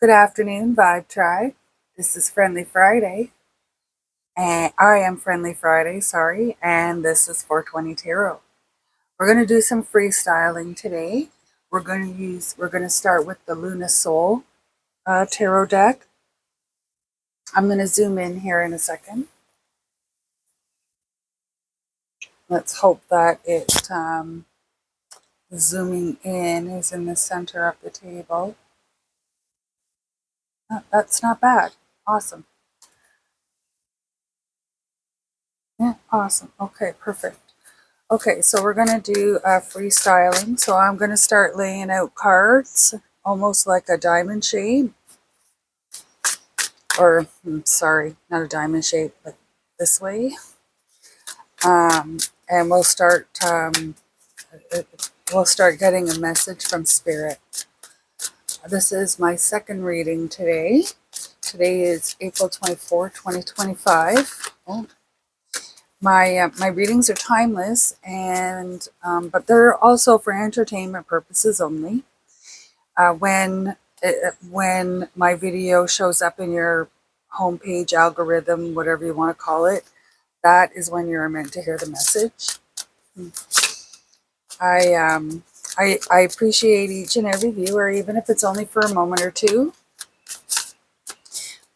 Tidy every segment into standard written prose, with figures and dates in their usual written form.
Good afternoon, Vibe Tribe. This is Friendly Friday, and I am Friendly Friday, sorry, and this is 420 Tarot. We're going to do some freestyling today. We're going to start with the Luna Soul tarot deck. I'm going to zoom in here in a second. Let's hope that zooming in is in the center of the table. That's not bad. Awesome. Yeah, awesome. Okay, perfect. Okay, so we're going to do freestyling. So I'm going to start laying out cards, almost like a diamond shape. Or, sorry, not a diamond shape, but this way. And we'll start getting a message from Spirit. This is my second reading today. Today is April 24, 2025. Oh, my readings are timeless, and but they're also for entertainment purposes only. When my video shows up in your homepage algorithm, whatever you want to call it, that is when you're meant to hear the message. I appreciate each and every viewer, even if it's only for a moment or two.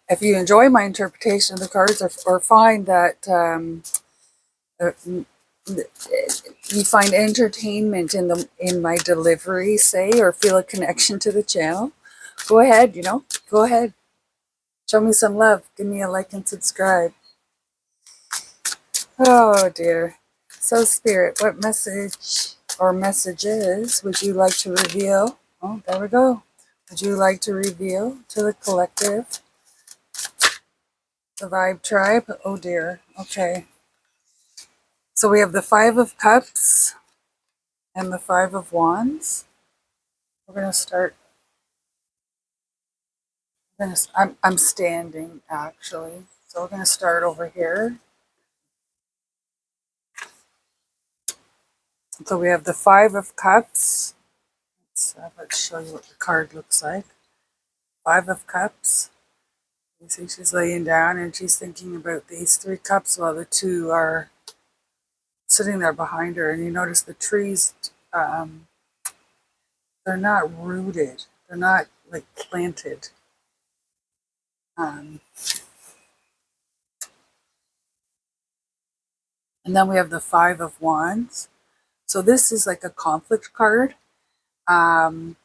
If you enjoy my interpretation of the cards, or find that you find entertainment in my delivery, say, or feel a connection to the channel, go ahead, go ahead. Show me some love. Give me a like and subscribe. Oh dear. So Spirit, what message or messages would you like to reveal? Oh, there we go. Would you like to reveal to the collective, the Vibe Tribe? Oh dear. Okay. So we have the Five of Cups and the Five of Wands. We're going to start. I'm standing actually. So we're going to start over here. So we have the Five of Cups. Let's show you what the card looks like. Five of Cups. You see she's laying down and she's thinking about these three cups while the two are sitting there behind her. And you notice the trees, they're not rooted. They're not like planted. And then we have the Five of Wands. So this is like a conflict card. But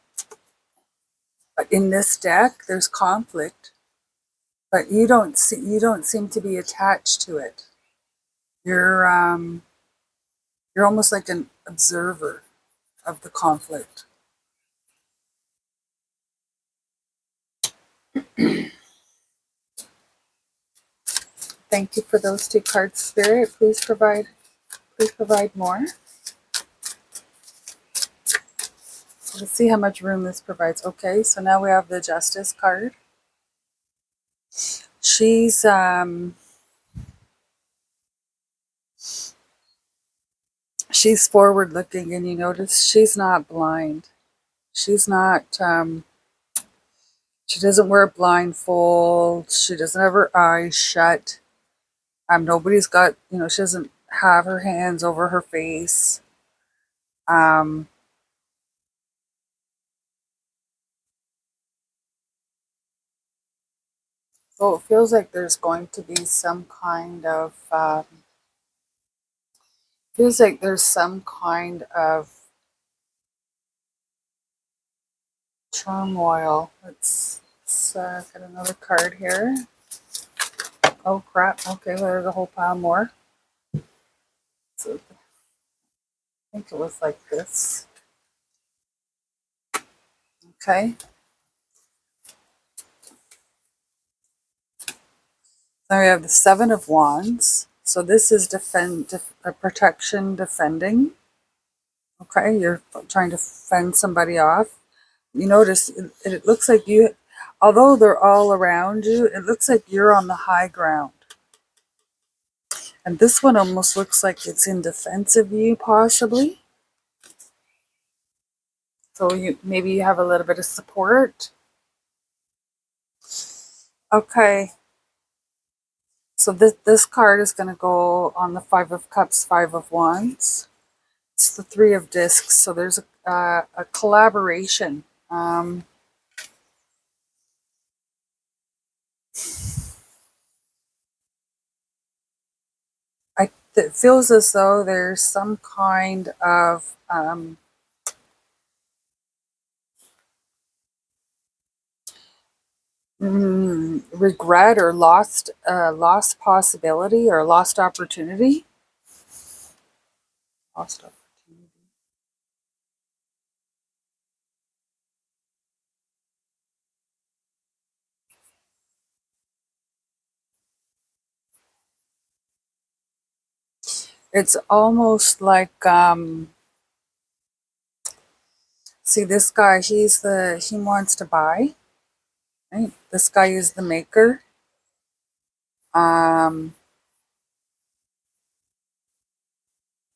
in this deck, there's conflict, but you don't seem to be attached to it. You're almost like an observer of the conflict. Thank you for those two cards, Spirit. Please provide more. Let's see how much room this provides. Okay, so now we have the Justice card. She's forward looking, and you notice she's not blind. She's not she doesn't wear a blindfold. She doesn't have her eyes shut. Nobody's got, she doesn't have her hands over her face. So it feels like there's going to be some kind of turmoil. Let's get another card here. Oh crap! Okay, there's a whole pile more. So I think it was like this. Okay. Then we have the Seven of Wands. So this is protection, defending. Okay, you're trying to fend somebody off. You notice it looks like you, although they're all around you, it looks like you're on the high ground. And this one almost looks like it's in defense of you, possibly. So maybe you have a little bit of support. Okay. So this card is going to go on the Five of Cups, Five of Wands. It's the Three of Discs. So there's a collaboration. It feels as though there's some kind of regret or lost possibility or lost opportunity. Lost opportunity. It's almost like see this guy. He wants to buy. Right. This guy is the maker. Um,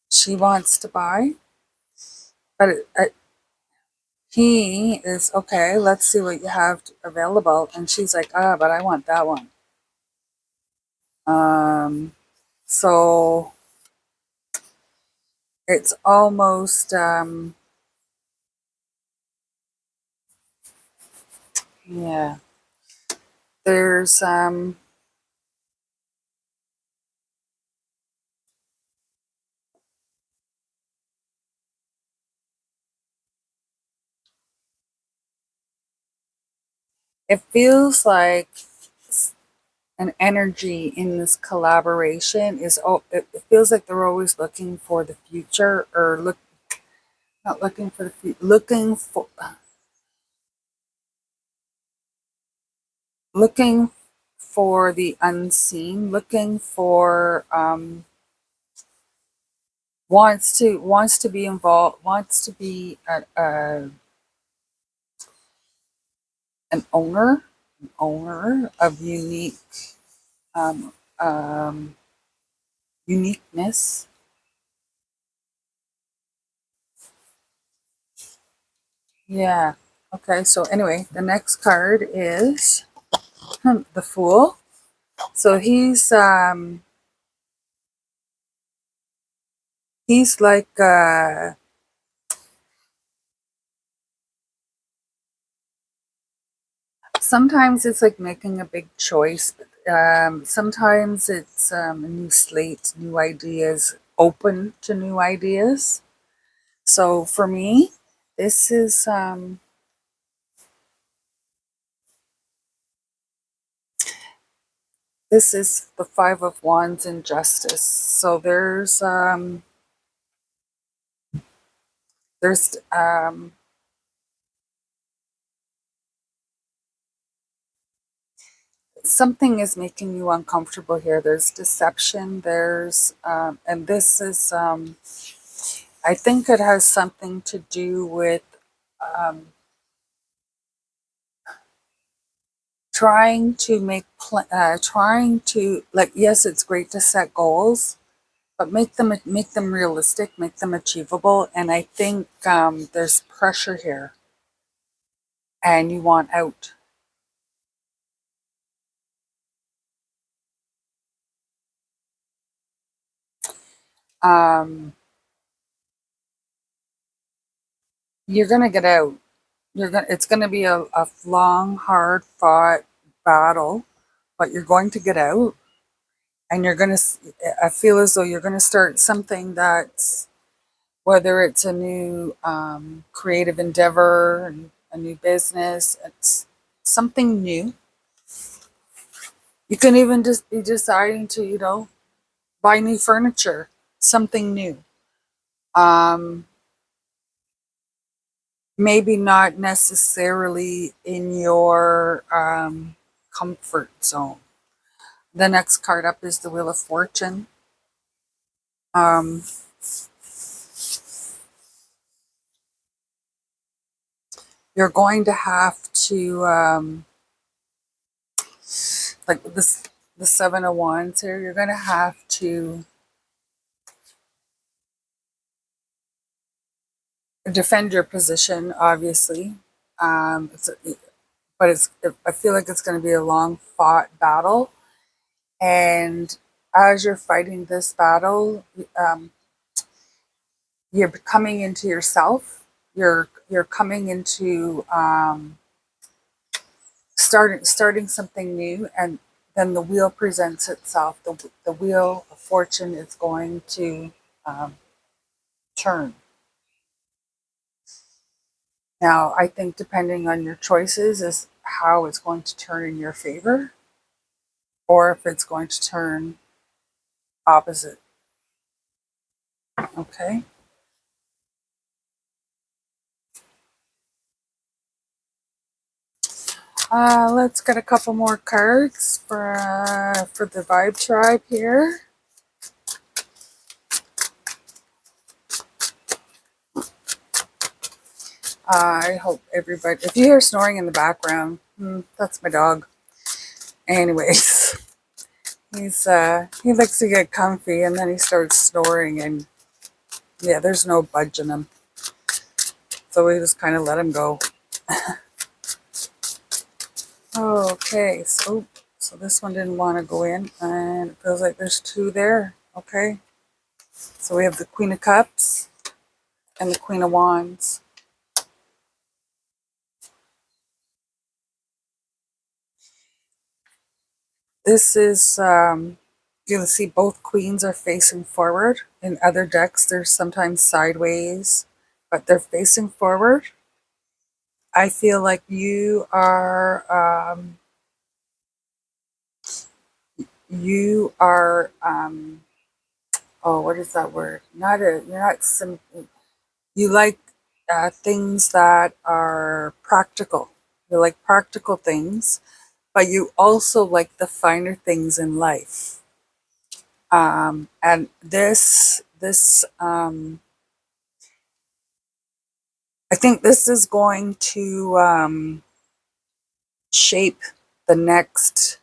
she wants to buy, but he is okay. Let's see what you have available. And she's like, but I want that one. Um, so it's almost yeah. There's it feels like an energy in this collaboration is it feels like they're always looking for the future or not looking for the future, looking for the unseen, looking for wants to be involved, wants to be an owner of um, um, uniqueness. Yeah. Okay. So anyway, the next card is the Fool. So he's like sometimes it's like making a big choice. But, sometimes it's a new slate, new ideas, open to new ideas. So for me, this is the Five of Wands in Justice. So there's something is making you uncomfortable here. There's deception. And this is I think it has something to do with um, trying to like. Yes, it's great to set goals, but make them realistic, make them achievable. And I think there's pressure here, and you want out. Um, you're gonna get out. It's gonna be a long, hard fought battle, but you're going to get out, and I feel as though you're gonna start something that's, whether it's a new creative endeavor, a new business, it's something new. You can even just be deciding to, buy new furniture, something new. Um, Maybe not necessarily in your comfort zone. The next card up is the Wheel of Fortune. Um, you're going to have to, like this, the Seven of Wands here, you're going to have to defend your position, obviously. but I feel like it's going to be a long fought battle. And as you're fighting this battle, um, you're coming into yourself. You're coming into starting something new, and then the wheel presents itself. The wheel of fortune is going to um, turn. Now, I think depending on your choices is how it's going to turn in your favor, or if it's going to turn opposite. Okay. Let's get a couple more cards for the Vibe Tribe here. I hope everybody. If you hear snoring in the background, that's my dog. Anyways, he likes to get comfy and then he starts snoring, and yeah, there's no budging him, so we just kind of let him go. Okay, so this one didn't want to go in, and it feels like there's two there. Okay, so we have the Queen of Cups and the Queen of Wands. This is, you can see both queens are facing forward. In other decks, they're sometimes sideways, but they're facing forward. I feel like you are, oh, what is that word? You're not you like things that are practical. You like practical things, but you also like the finer things in life. And I think this is going to shape the next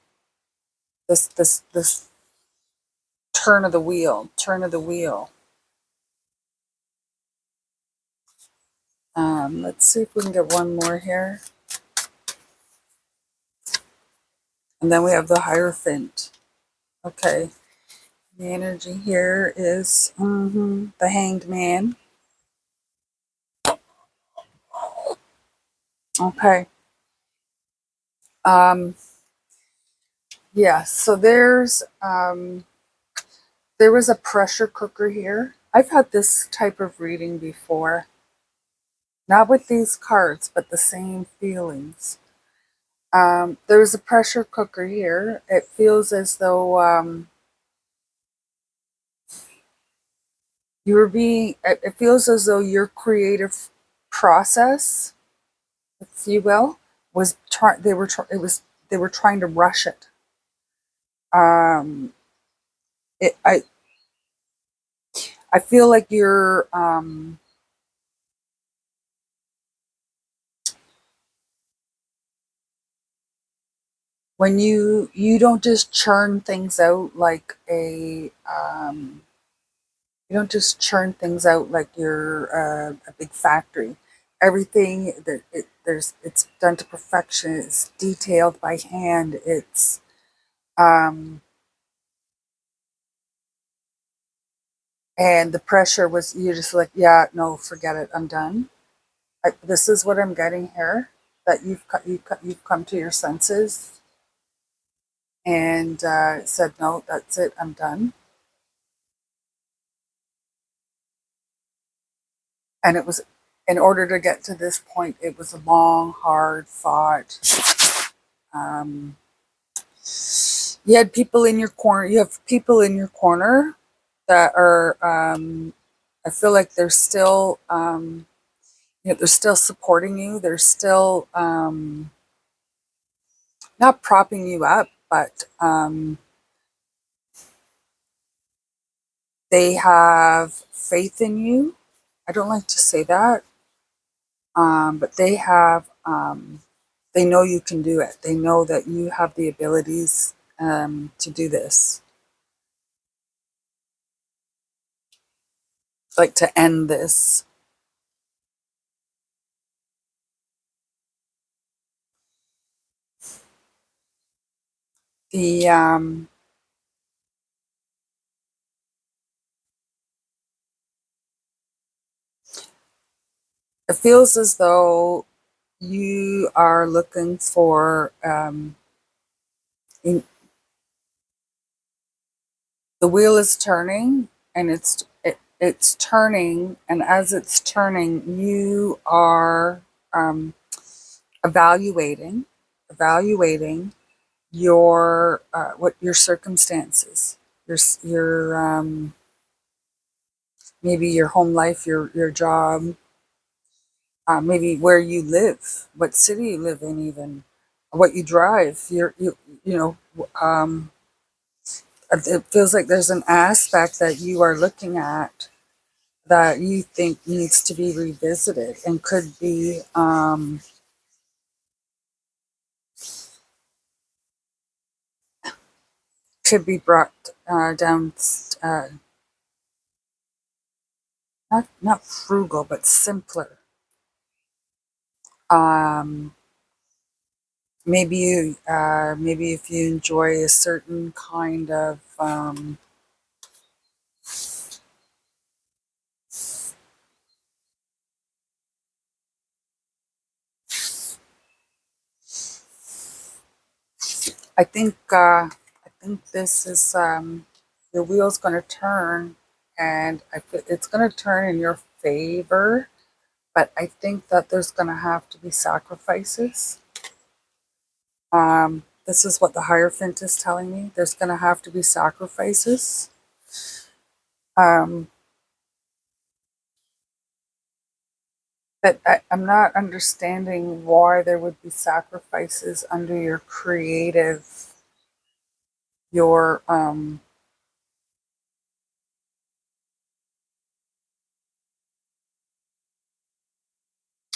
this turn of the wheel. Let's see if we can get one more here, and then we have the Hierophant. Okay, the energy here is the Hanged Man. Okay. Yeah, so there was a pressure cooker here. I've had this type of reading before. Not with these cards, but the same feelings. There was a pressure cooker here. It feels as though it feels as though your creative process, if you will, was they were trying to rush it. Um, it I feel like you're when you don't just churn things out like you don't just churn things out like you're a big factory. Everything that it's done to perfection. It's detailed by hand. It's um, and the pressure was you just like, yeah, no, forget it, I'm done. This is what I'm getting here. That you've come to your senses and said, no, that's it, I'm done. And it was, in order to get to this point, it was a long, hard fought. Um, you had people in your corner. You have people in your corner that are. I feel like they're still. They're still supporting you. They're still not propping you up, but they have faith in you. I don't like to say that, but they have. They know you can do it. They know that you have the abilities to do this, like to end this. The it feels as though you are looking for in, the wheel is turning, and it's turning, and as it's turning, you are um, evaluating evaluating your what your circumstances, your maybe your home life, your job, maybe where you live, what city you live in, even what you drive. You know, it feels like there's an aspect that you are looking at that you think needs to be revisited and could be brought down, uh, not frugal but simpler. Um, maybe if you enjoy a certain kind of I think this is your wheel's going to turn, and it's going to turn in your favor. But I think that there's going to have to be sacrifices. This is what the Hierophant is telling me. There's going to have to be sacrifices. Um, but I'm not understanding why there would be sacrifices under your creative, your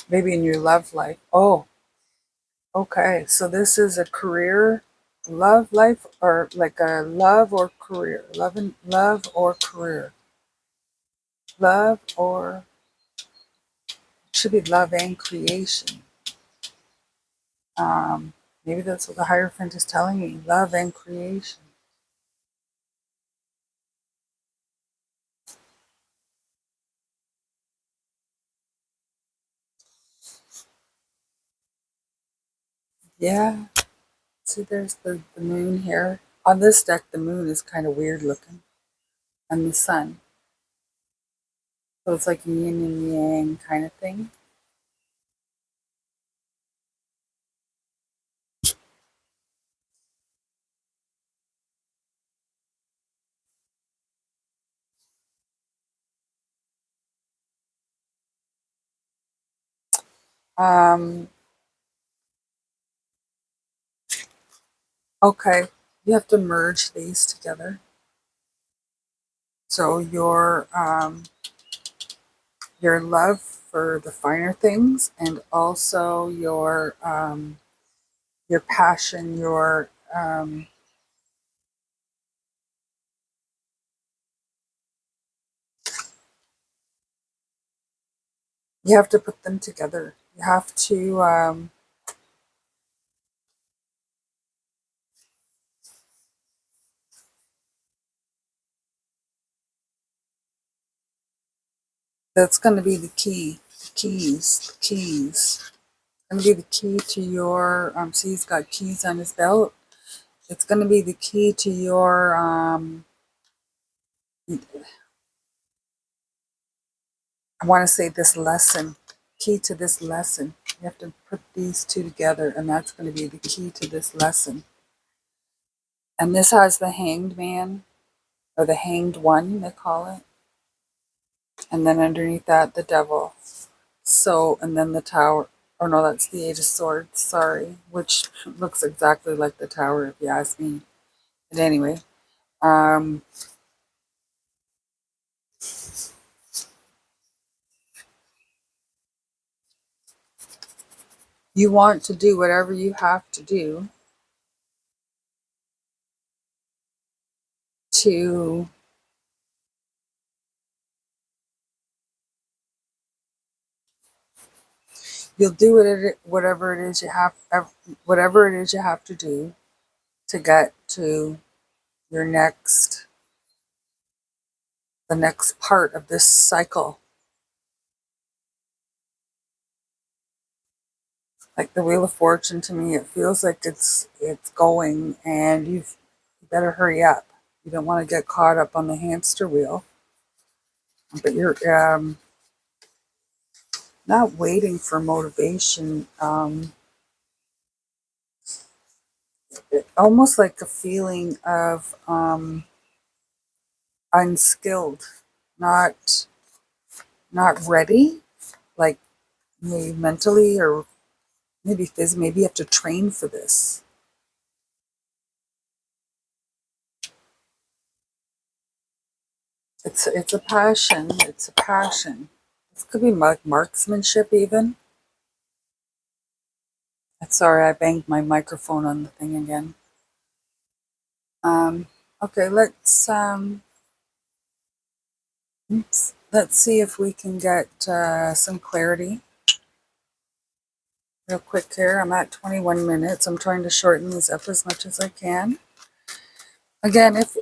maybe in your love life. Oh, okay. So this is a career, love life, or like a love or career, love or career, love or should be love and creation. Um, Maybe that's what the Hierophant is telling me, love and creation. Yeah. See, there's the moon here. On this deck, the moon is kind of weird looking, and the sun. So it's like yin and yang kind of thing. Um, okay, you have to merge these together. So your love for the finer things, and also your passion, you have to put them together. You have to that's going to be the key. The keys. Going to be the key to your. See, he's got keys on his belt. It's going to be the key to your. I want to say this lesson. Key to this lesson. You have to put these two together, and that's going to be the key to this lesson. And this has the Hanged Man, or the Hanged One, they call it. And then underneath that, the Devil. So, and then the Tower. Oh no, that's the Eight of Swords, sorry. Which looks exactly like the Tower, if you ask me. But anyway, um, you want to do whatever you have to do to you'll do whatever it is you have to do to get to your the next part of this cycle. Like the Wheel of Fortune, to me, it feels like it's going, and you better hurry up. You don't want to get caught up on the hamster wheel, but you're not waiting for motivation. Almost like a feeling of unskilled, not ready, like maybe mentally or maybe physically. Maybe you have to train for this. It's a passion. It's a passion. This could be marksmanship even. Sorry, I banged my microphone on the thing again. Okay, let's see if we can get some clarity real quick here. I'm at 21 minutes. I'm trying to shorten these up as much as I can. Again, if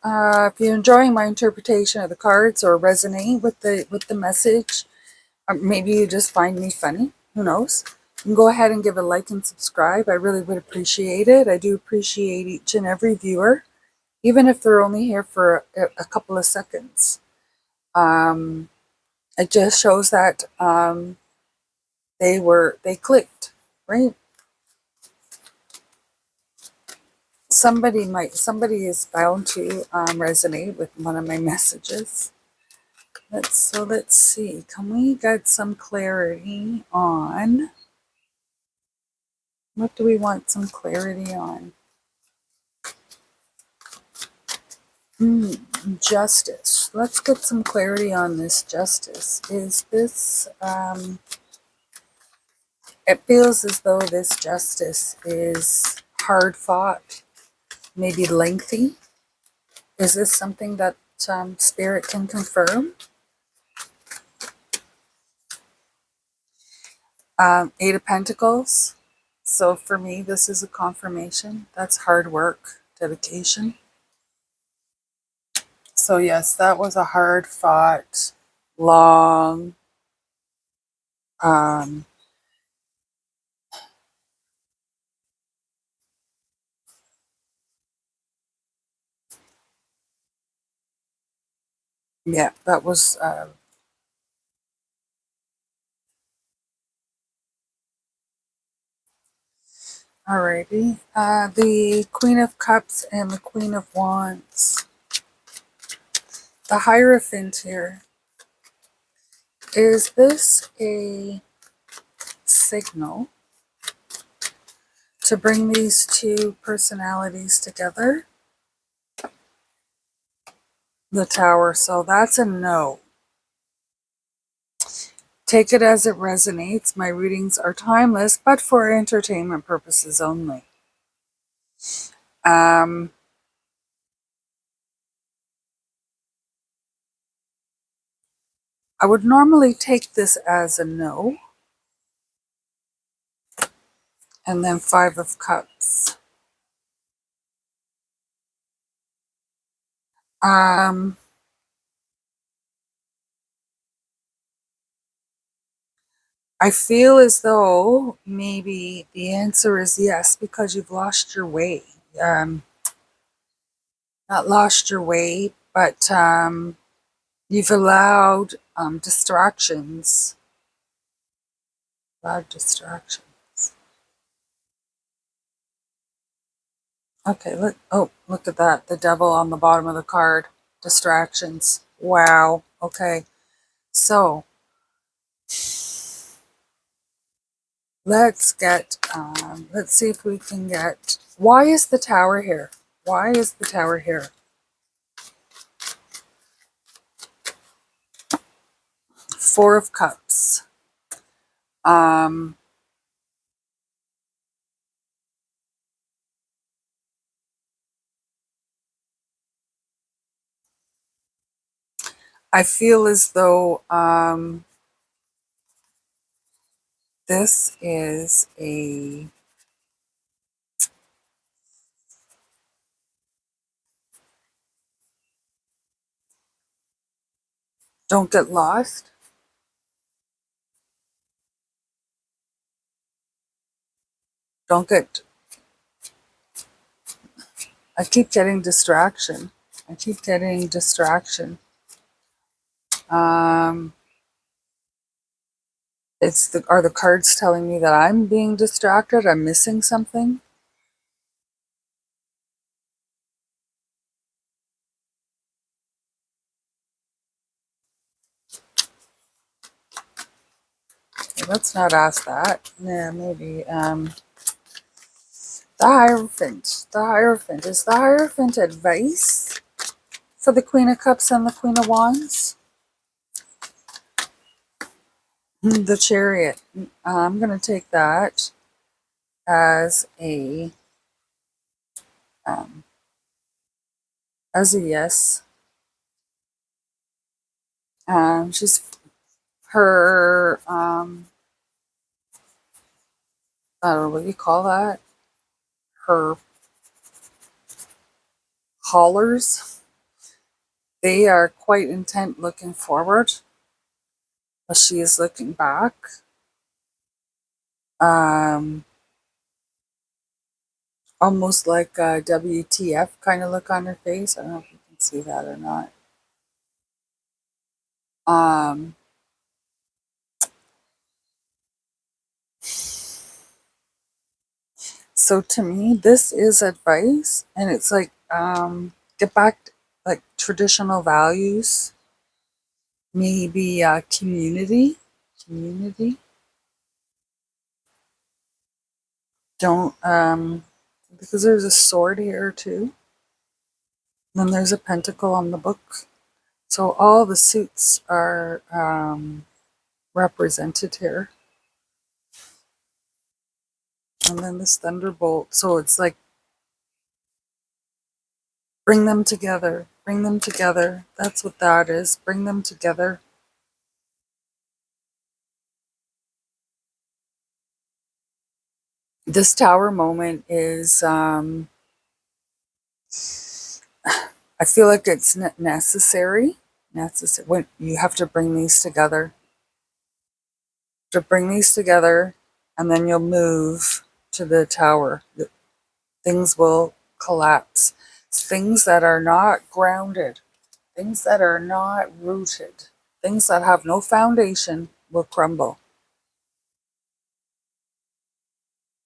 you're enjoying my interpretation of the cards or resonate with the message, maybe you just find me funny. Who knows? You can go ahead and give a like and subscribe. I really would appreciate it. I do appreciate each and every viewer, even if they're only here for a couple of seconds. It just shows that they clicked, right? Somebody is bound to resonate with one of my messages. Let's see. Can we get some clarity on? What do we want some clarity on? Justice. Let's get some clarity on this justice. Is this, it feels as though this justice is hard fought, maybe lengthy. Is this something that Spirit can confirm? Eight of Pentacles. So for me, this is a confirmation. That's hard work, dedication. So yes, that was a hard fought, long, yeah, that was, alrighty. The Queen of Cups and the Queen of Wands. The Hierophant here. Is this a signal to bring these two personalities together? The Tower, so that's a no. Take it as it resonates. My readings are timeless, but for entertainment purposes only. I would normally take this as a no. And then Five of Cups. I feel as though maybe the answer is yes, because you've lost your way. Not lost your way, but you've allowed distractions. Allowed distractions. Okay, look at that. The devil on the bottom of the card. Distractions. Wow. Okay. So, let's see if we can get, why is the Tower here? Why is the Tower here? Four of Cups. I feel as though this is Don't get lost. Don't get, I keep getting distraction. I keep getting distraction. Um, are the cards telling me that I'm being distracted? I'm missing something? Okay, let's not ask that. Yeah, maybe. The Hierophant. The Hierophant. Is the Hierophant advice for the Queen of Cups and the Queen of Wands? The Chariot. I'm going to take that as um, a yes. She's her I don't know what you call that. Her haulers. They are quite intent looking forward, but she is looking back. Um, Almost like a WTF kind of look on her face. I don't know if you can see that or not. Um, so to me, this is advice, and it's like get back like traditional values, maybe community. Don't because there's a sword here too. Then there's a pentacle on the book. So all the suits are represented here. And then this thunderbolt. So it's like bring them together. Bring them together. That's what that is. Bring them together. This tower moment is, I feel like it's necessary. Necessary. When you have to bring these together. To bring these together, and then you'll move to the tower. Things will collapse. Things that are not grounded, things that are not rooted, things that have no foundation will crumble.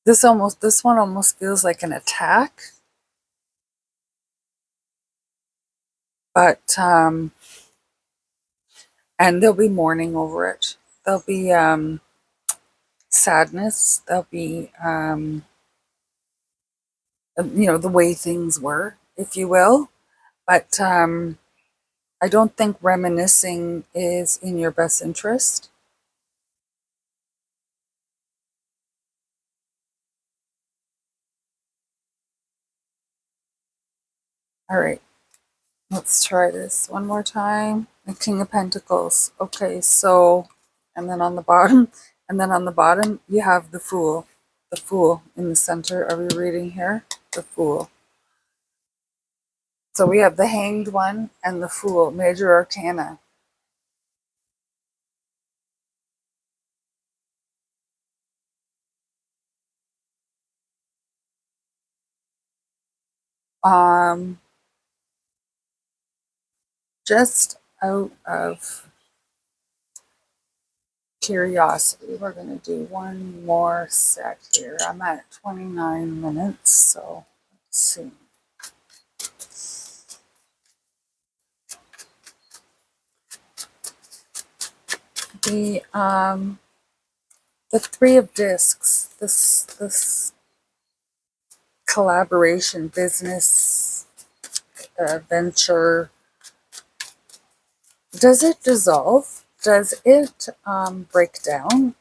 This one almost feels like an attack, but and there'll be mourning over it. There'll be sadness. There'll be the way things were, if you will. But I don't think reminiscing is in your best interest. All right. Let's try this one more time. The King of Pentacles. Okay, so, and then on the bottom, you have the Fool. The Fool in the center of your reading here. The Fool. So we have the Hanged One and the Fool, Major Arcana. Um, just out of curiosity, we're going to do one more set here. I'm at 29 minutes, so let's see. The Three of Discs, this collaboration, business, venture, does it dissolve? Does it break down?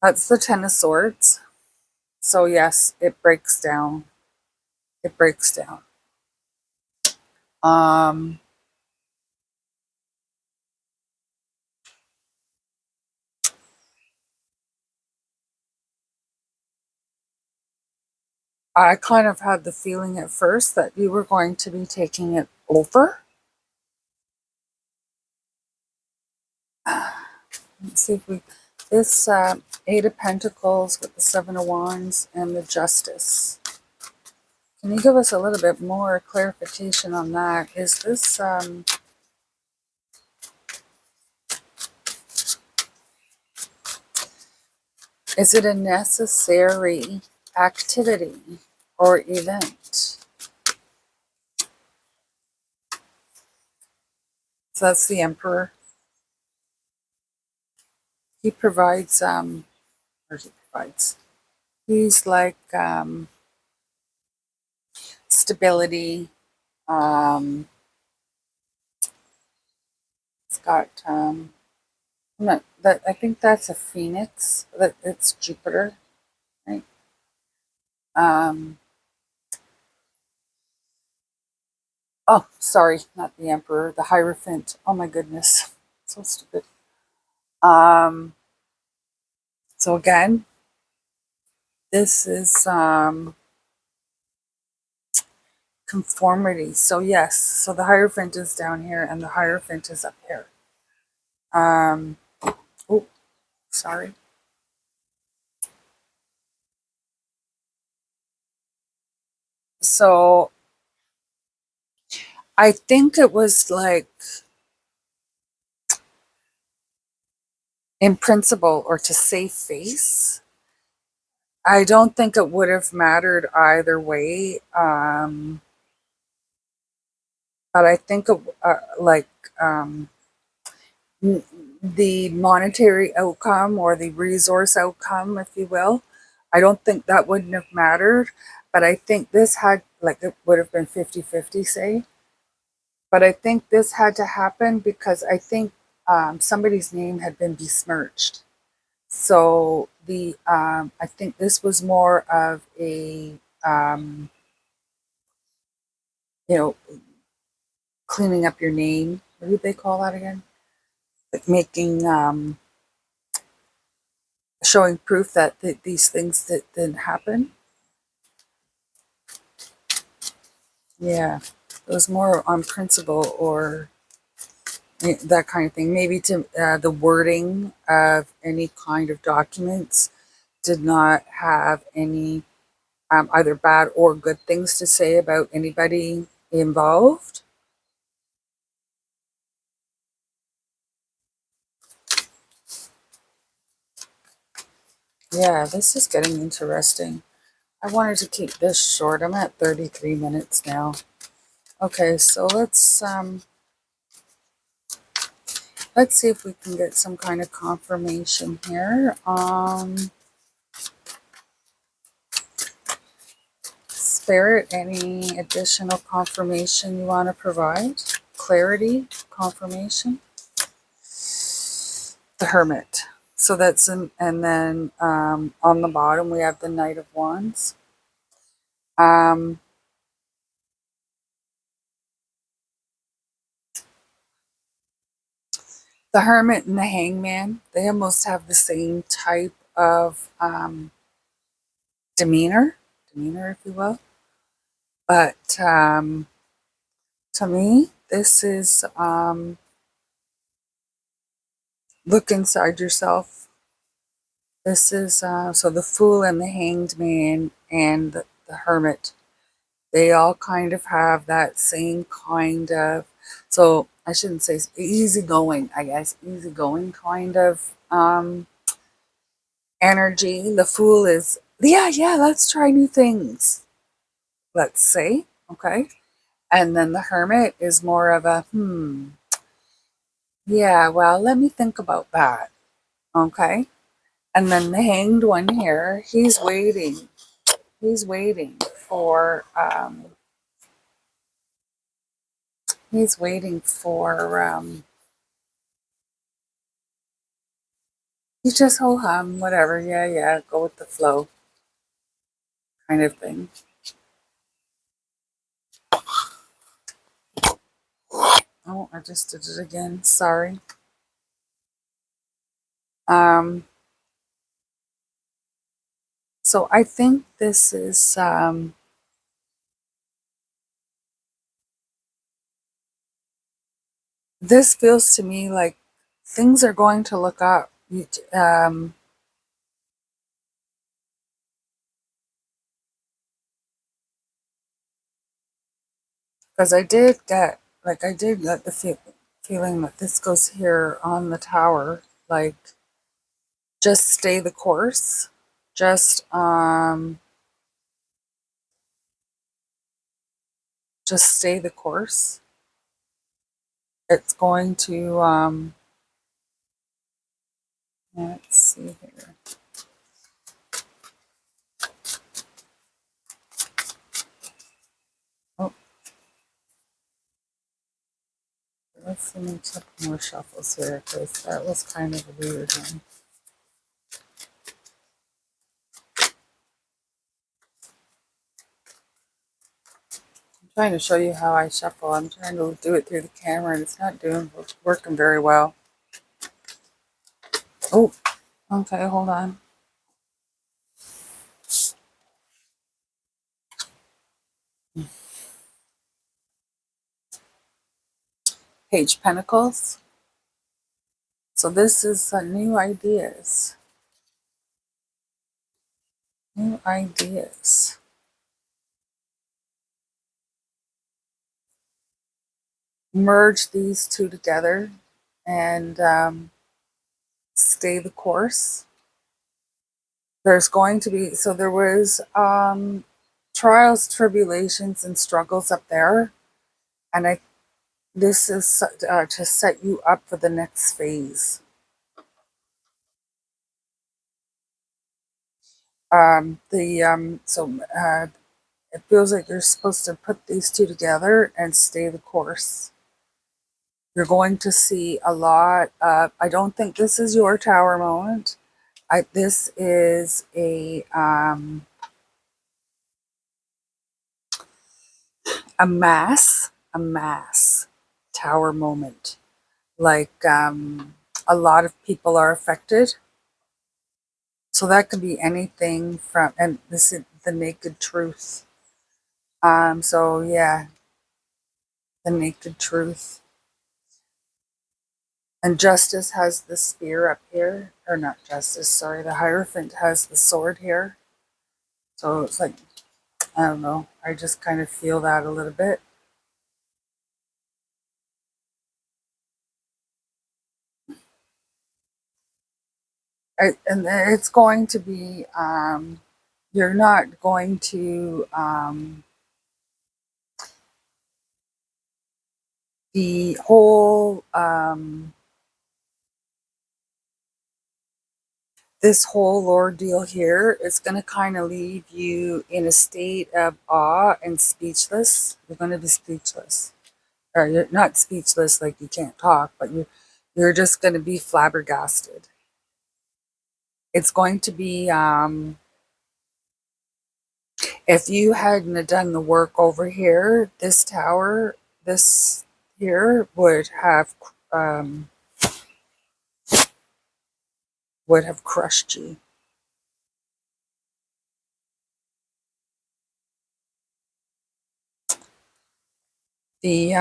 That's the Ten of Swords. So yes, it breaks down. It breaks down. Um, I kind of had the feeling at first that you were going to be taking it over. Let's see if we, this Eight of Pentacles with the Seven of Wands and the Justice. Can you give us a little bit more clarification on that? Is this, is it a necessary activity or event? So that's the Emperor. He provides, or he provides, he's like stability. It's got, no, that, I think that's a Phoenix. That it's Jupiter, right? Oh, sorry, not the Emperor, the Hierophant. Oh my goodness, so stupid. Um, so again, this is conformity. So yes, so the Hierophant is down here and the Hierophant is up here. Oh, sorry. So I think it was like in principle or to save face. I don't think it would have mattered either way. But I think um, the monetary outcome or the resource outcome, if you will, I don't think that wouldn't have mattered. But I think this had, like, it would have been 50-50, say. But I think this had to happen because I think somebody's name had been besmirched. So the I think this was more of a you know, cleaning up your name. What do they call that again? Like making showing proof that these things that didn't happen. Yeah, it was more on principle or that kind of thing. Maybe to the wording of any kind of documents did not have any either bad or good things to say about anybody involved. Yeah, this is getting interesting. I wanted to keep this short. I'm at 33 minutes now. Okay, so let's see if we can get some kind of confirmation here. Spirit, any additional confirmation you want to provide? Clarity, confirmation. The Hermit. So that's and then on the bottom we have the Knight of Wands. Um, the Hermit and the Hangman, they almost have the same type of demeanor, if you will. But to me, this is look inside yourself. This is so the Fool and the Hanged Man and the Hermit. They all kind of have that same kind of, so I shouldn't say easygoing, I guess, easygoing kind of energy. The Fool is, yeah, let's try new things, let's say, okay? And then the Hermit is more of a, yeah, well, let me think about that, okay? And then the Hanged One here, he's waiting. He's waiting for, he's waiting for, you just ho hum, whatever, yeah, go with the flow kind of thing. Oh, I just did it again. Sorry. Um, so I think this is This feels to me like things are going to look up. Because I did get the feeling that this goes here on the tower. Like, just stay the course. Just just stay the course. It's going to let's see here. Oh, let's let me check more shuffles here because that was kind of a weird one. I'm trying to show you how I shuffle. I'm trying to do it through the camera and it's not working very well. Oh, okay, hold on. Page Pentacles. So this is new ideas. New ideas. Merge these two together and stay the course. There's going to be, so there was trials, tribulations, and struggles up there. And this is to set you up for the next phase. It feels like you're supposed to put these two together and stay the course. You're going to see a lot of, I don't think this is your tower moment. This is a mass tower moment. Like a lot of people are affected. So that could be anything from, and this is the naked truth. So yeah, the naked truth. And justice has the spear up here, or not justice, sorry, the Hierophant has the sword here. So it's like, I don't know, I just kind of feel that a little bit. And it's going to be, you're not going to, the whole, this whole ordeal here is going to kind of leave you in a state of awe and speechless. You're going to be speechless. Or you're not speechless like you can't talk, but you're just going to be flabbergasted. It's going to be, if you hadn't done the work over here, this tower, this here um, would have crushed you. The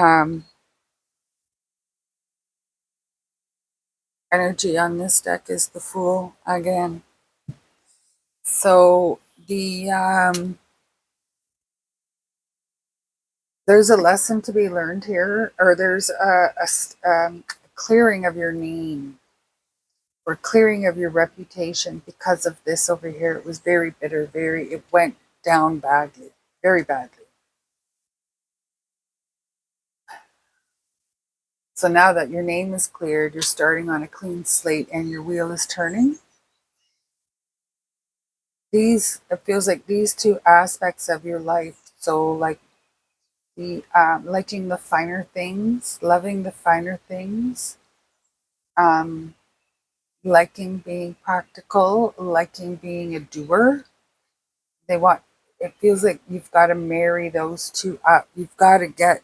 energy on this deck is the Fool again. So there's a lesson to be learned here, or there's a clearing of your name or clearing of your reputation because of this over here. It was very bitter, it went down badly, very badly. So now that your name is cleared, you're starting on a clean slate and your wheel is turning. It feels like these two aspects of your life. So like the liking the finer things, loving the finer things, um, liking being practical, liking being a doer. It feels like you've got to marry those two up. You've got to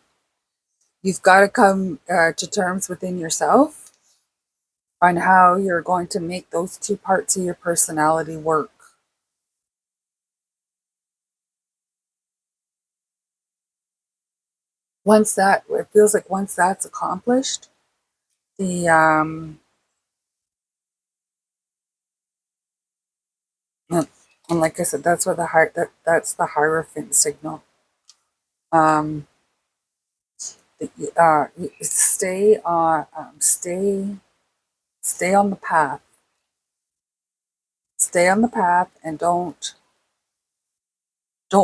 come to terms within yourself on how you're going to make those two parts of your personality work. It feels like once that's accomplished, The and like I said, that's where that's the Hierophant signal. Um, stay on, stay on the path. Stay on the path, and don't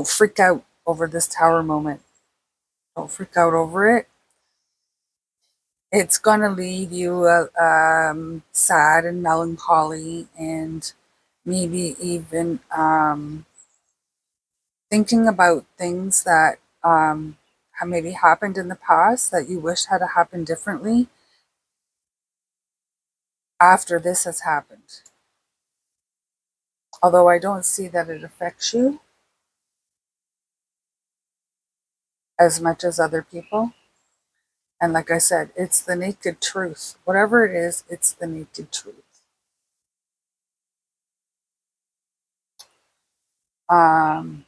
freak out over this tower moment. Don't freak out over it. It's gonna leave you sad and melancholy, and maybe even thinking about things that have maybe happened in the past that you wish had happened differently after this has happened. Although I don't see that it affects you as much as other people. And like I said, it's the naked truth. Whatever it is, it's the naked truth. Um,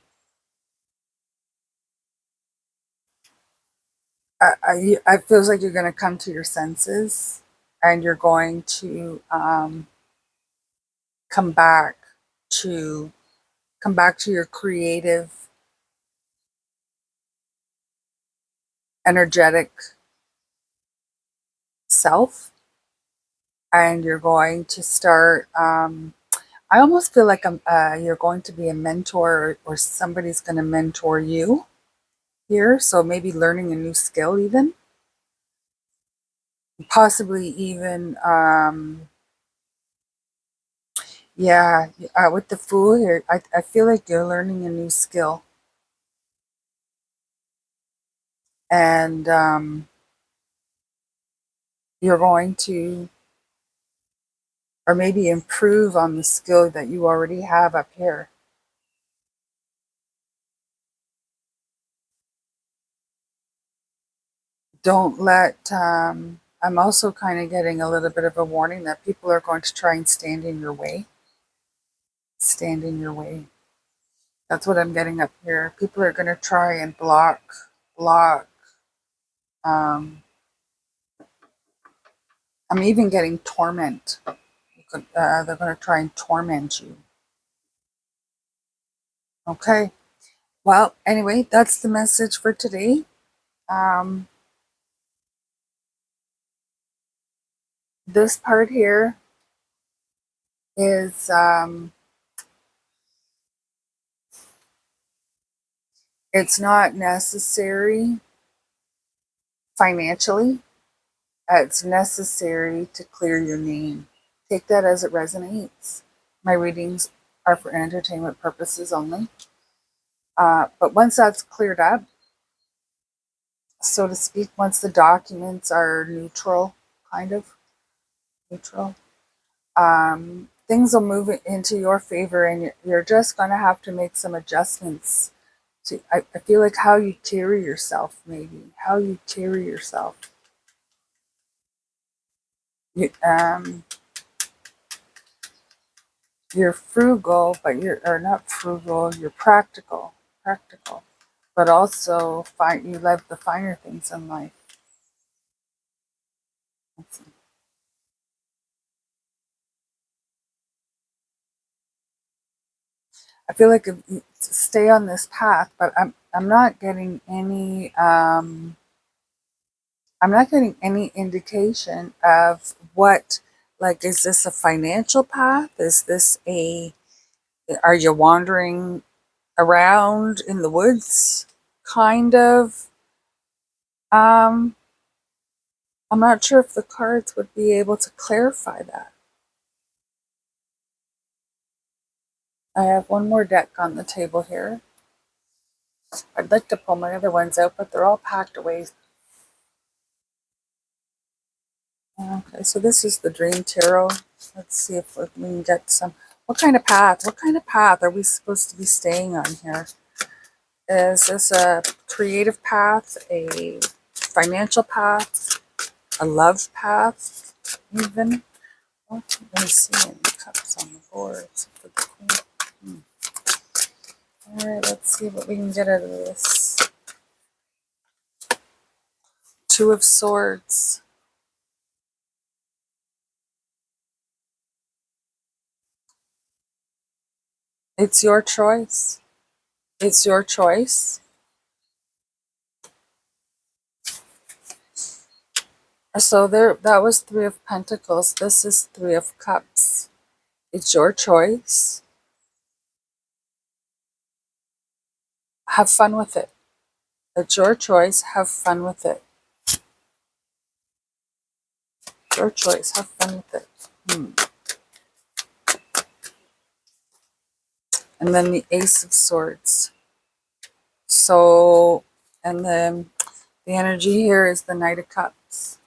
I feels like you're going to come to your senses, and you're going to come back to your creative, energetic self, and you're going to start. I almost feel like you're going to be a mentor, or somebody's going to mentor you here. So maybe learning a new skill, even possibly even yeah, with the Fool here, I feel like you're learning a new skill, and you're going to, or maybe improve on the skill that you already have up here. Don't let, I'm also kind of getting a little bit of a warning that people are going to try and stand in your way. Stand in your way. That's what I'm getting up here. People are going to try and block. Um, I'm even getting torment. They're going to try and torment you. Okay. Well, anyway, that's the message for today. Um, this part here is it's not necessary financially. It's necessary to clear your name. Take that as it resonates. My readings are for entertainment purposes only. But once that's cleared up, so to speak, once the documents are neutral, kind of neutral, things will move into your favor, and you're just going to have to make some adjustments. To, I feel like how you carry yourself, maybe how you carry yourself. You, you're frugal, but you're or not frugal. You're practical, but also you love the finer things in life. Let's see. I feel like you stay on this path, but I'm not getting any. I'm not getting any indication of what, like, is this a financial path? Is this are you wandering around in the woods? Kind of. Um, I'm not sure if the cards would be able to clarify that. I have one more deck on the table here. I'd like to pull my other ones out, but they're all packed away. Okay, so this is the Dream Tarot. Let's see if we can get some. What kind of path? What kind of path are we supposed to be staying on here? Is this a creative path, a financial path, a love path, even? Oh, let me see any cups on the board. For the queen. All right, let's see what we can get out of this. Two of Swords. It's your choice. It's your choice. So there, that was Three of Pentacles. This is Three of Cups. It's your choice. Have fun with it. It's your choice. Have fun with it. Your choice. Have fun with it. And then the Ace of Swords. So, and then the energy here is the Knight of Cups.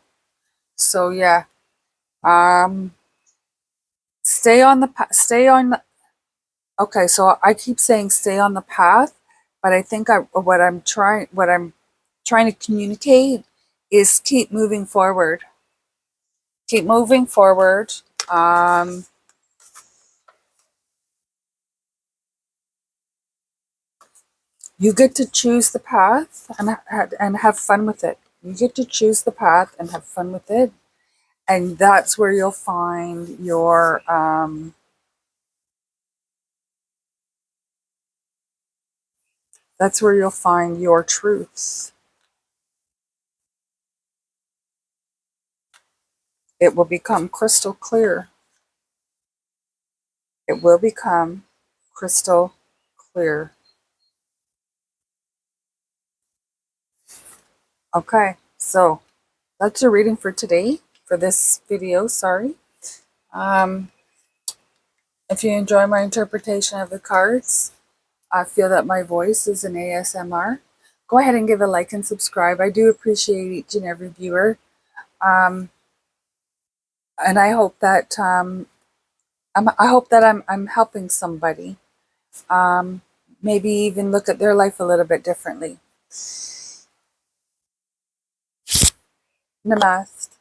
So yeah, stay on the stay on. Okay, so I keep saying stay on the path, but I think what I'm trying to communicate is keep moving forward. Keep moving forward. Um, you get to choose the path and have fun with it. You get to choose the path and have fun with it, and that's where you'll find your that's where you'll find your truths. It will become crystal clear. It will become crystal clear. Okay, so that's your reading for today, for this video, sorry. Um, if you enjoy my interpretation of the cards, I feel that my voice is an ASMR, go ahead and give a like and subscribe. I do appreciate each and every viewer. Um, and I hope that I'm helping somebody. Maybe even look at their life a little bit differently. Namaste.